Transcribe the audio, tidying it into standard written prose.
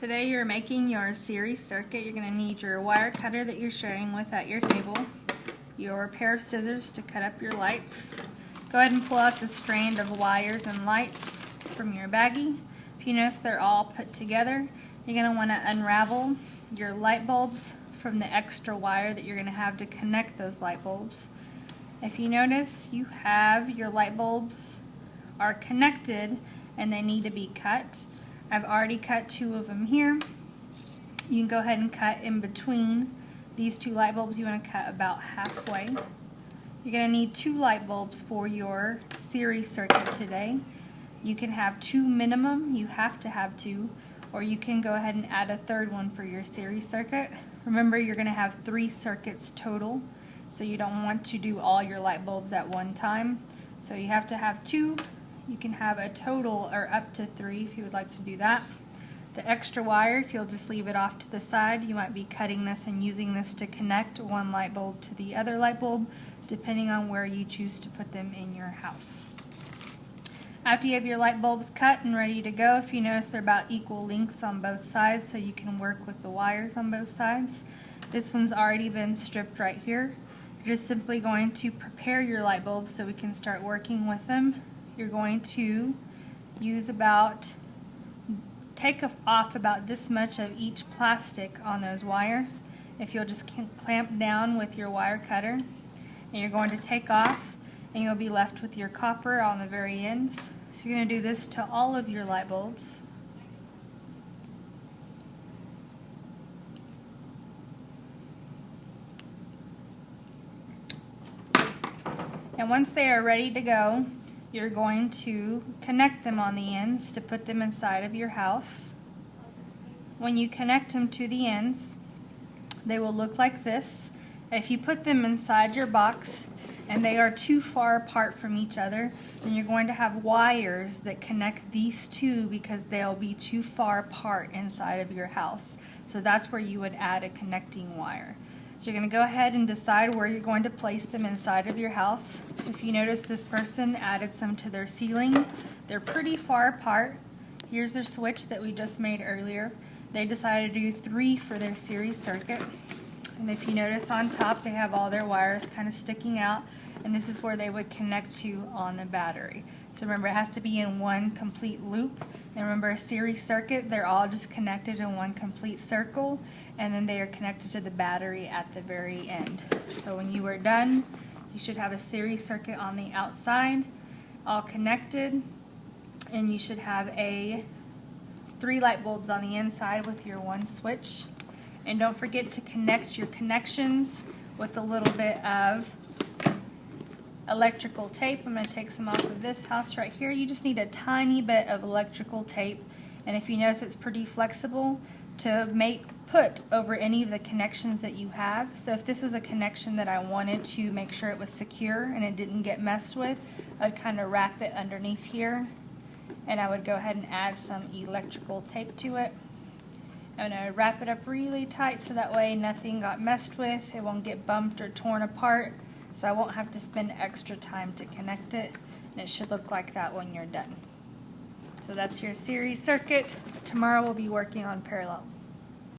Today you're making your series circuit. You're going to need your wire cutter that you're sharing with at your table, your pair of scissors to cut up your lights. Go ahead and pull out the strand of wires and lights from your baggie. If you notice they're all put together, you're going to want to unravel your light bulbs from the extra wire that you're going to have to connect those light bulbs. If you notice, you have your light bulbs are connected and they need to be cut. I've already cut two of them here. You can go ahead and cut in between these two light bulbs. You want to cut about halfway. You're going to need two light bulbs for your series circuit today. You can have two minimum, you have to have two, or you can go ahead and add a third one for your series circuit. Remember, you're going to have 3 circuits total, so you don't want to do all your light bulbs at one time. So you have to have 2. You can have a total or up to 3 if you would like to do that. The extra wire, if you'll just leave it off to the side, you might be cutting this and using this to connect one light bulb to the other light bulb, depending on where you choose to put them in your house. After you have your light bulbs cut and ready to go, if you notice they're about equal lengths on both sides, so you can work with the wires on both sides. This one's already been stripped right here. You're just simply going to prepare your light bulbs so we can start working with them. You're going to use take off about this much of each plastic on those wires. If you'll just clamp down with your wire cutter, and you're going to take off, and you'll be left with your copper on the very ends. So you're going to do this to all of your light bulbs. And once they are ready to go, you're going to connect them on the ends to put them inside of your house. When you connect them to the ends, they will look like this. If you put them inside your box and they are too far apart from each other, then you're going to have wires that connect these two because they'll be too far apart inside of your house. So that's where you would add a connecting wire. So you're going to go ahead and decide where you're going to place them inside of your house. If you notice, this person added some to their ceiling. They're pretty far apart. Here's their switch that we just made earlier. They decided to do 3 for their series circuit. And if you notice on top, they have all their wires kind of sticking out, and this is where they would connect to on the battery. So remember, it has to be in one complete loop. And remember, a series circuit, they're all just connected in one complete circle, and then they are connected to the battery at the very end. So when you are done, you should have a series circuit on the outside, all connected, and you should have 3 light bulbs on the inside with your 1 switch. And don't forget to connect your connections with a little bit of electrical tape. I'm going to take some off of this house right here. You just need a tiny bit of electrical tape, and if you notice, it's pretty flexible to put over any of the connections that you have. So if this was a connection that I wanted to make sure it was secure and it didn't get messed with, I'd kind of wrap it underneath here, and I would go ahead and add some electrical tape to it. I'm going to wrap it up really tight so that way nothing got messed with, it won't get bumped or torn apart, so I won't have to spend extra time to connect it, and it should look like that when you're done. So that's your series circuit. Tomorrow we'll be working on parallel.